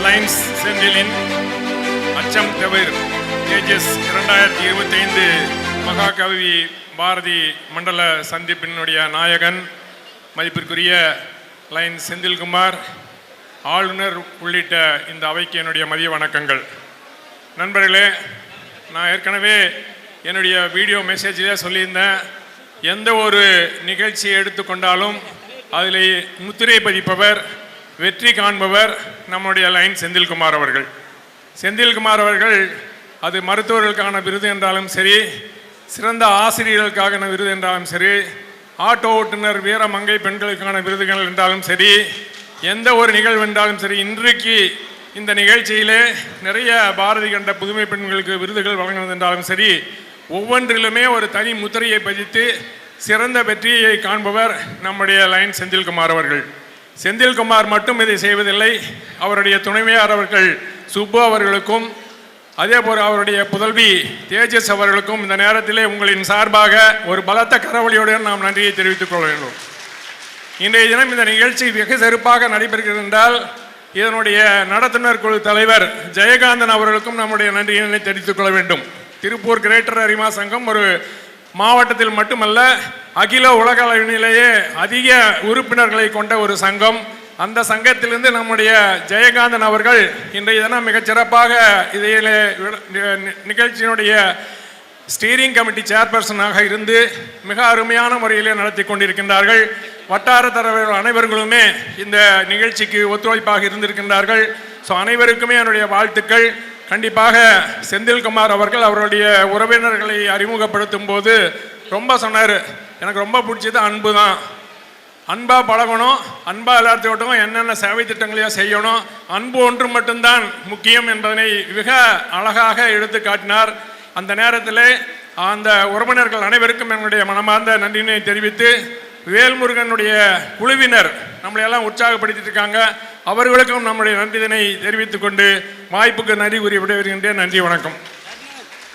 Lines செந்திலின் அச்சம் தவிர தேஜஸ் 2025 மகாகவி பாரதி மண்டல சந்திப்பினுடைய நாயகன் மதிப்பிற்குரிய லைன்ஸ் செந்தில்குமார், ஆளுநர் உள்ளிட்ட இந்த அவைக்கு என்னுடைய மதிய வணக்கங்கள். நண்பர்களே, நான் ஏற்கனவே என்னுடைய வீடியோ மெசேஜிலே சொல்லியிருந்தேன், எந்த ஒரு நிகழ்ச்சியை எடுத்துக்கொண்டாலும் அதில் முத்திரை பதிப்பவர், வெற்றி காண்பவர் நம்முடைய லைன் செந்தில்குமார் அவர்கள். செந்தில்குமார் அவர்கள் அது மருத்துவர்களுக்கான விருது என்றாலும் சரி, சிறந்த ஆசிரியர்களுக்கான விருது என்றாலும் சரி, ஆட்டோ ஓட்டுநர் வீர மங்கை பெண்களுக்கான விருதுகள் என்றாலும் சரி, எந்த ஒரு நிகழ்வு என்றாலும் சரி, இன்றைக்கு இந்த நிகழ்ச்சியிலே நிறைய பாரதி கண்ட புதுமை பெண்களுக்கு விருதுகள் வழங்குவது என்றாலும் சரி, ஒவ்வொன்றிலுமே ஒரு தனி முத்திரையை பதித்து சிறந்த வெற்றியை காண்பவர் நம்முடைய லைன் செந்தில்குமார் அவர்கள். செந்தில்குமார் மட்டும் இதை செய்வதில்லை, அவருடைய துணைவியார் அவர்கள் சுப்பு அவர்களுக்கும், அதே போல் அவருடைய புதல்வி தேஜஸ் அவர்களுக்கும் இந்த நேரத்திலே உங்களின் சார்பாக ஒரு பலத்த கரவொலியுடன் நாம் நன்றியை தெரிவித்துக் கொள்ள வேண்டும். இன்றைய தினம் இந்த நிகழ்ச்சி வெகு சிறப்பாக நடைபெறுகிறது என்றால் இதனுடைய நடத்துனர் குழு தலைவர் ஜெயகாந்தன் அவர்களுக்கும் நம்முடைய நன்றியினை தெரிவித்துக் கொள்ள வேண்டும். திருப்பூர் கிரேட்டர் அரிமா சங்கம் ஒரு மாவட்டத்தில் மட்டுமல்ல, அகில உலக அளவிலேயே அதிக உறுப்பினர்களை கொண்ட ஒரு சங்கம். அந்த சங்கத்திலிருந்து நம்முடைய ஜெயகாந்தன் அவர்கள் இன்றைய தினம் மிகச்சிறப்பாக இதில் நிகழ்ச்சியினுடைய ஸ்டீரிங் கமிட்டி சேர்பர்சனாக இருந்து மிக அருமையான முறையிலே நடத்தி கொண்டிருக்கின்றார்கள். வட்டார தலைவர்கள் அனைவர்களுமே இந்த நிகழ்ச்சிக்கு ஒத்துழைப்பாக இருந்திருக்கின்றார்கள். ஸோ அனைவருக்குமே என்னுடைய வாழ்த்துக்கள். கண்டிப்பாக செந்தில்குமார் அவர்கள் அவருடைய உறவினர்களை அறிமுகப்படுத்தும் போது ரொம்ப சொன்னார், எனக்கு ரொம்ப பிடிச்சது அன்பு தான், அன்பாக பழகணும், அன்பாக எல்லாத்தையும் என்னென்ன சேவை திட்டங்களையும் செய்யணும், அன்பு ஒன்று மட்டும்தான் முக்கியம் என்பதனை மிக அழகாக எடுத்து காட்டினார். அந்த நேரத்தில் அந்த உறவினர்கள் அனைவருக்கும் என்னுடைய மனமார்ந்த நன்றியினை தெரிவித்து, வேல்முருகனுடைய குழுவினர் நம்மளையெல்லாம் உற்சாகப்படுத்திட்டு இருக்காங்க, அவர்களுக்கும் நம்முடைய நன்றியினை தெரிவித்துக் கொண்டு வாய்ப்புக்கு நன்றி கூறி விடைபெறுகின்றேன். நன்றி, வணக்கம்.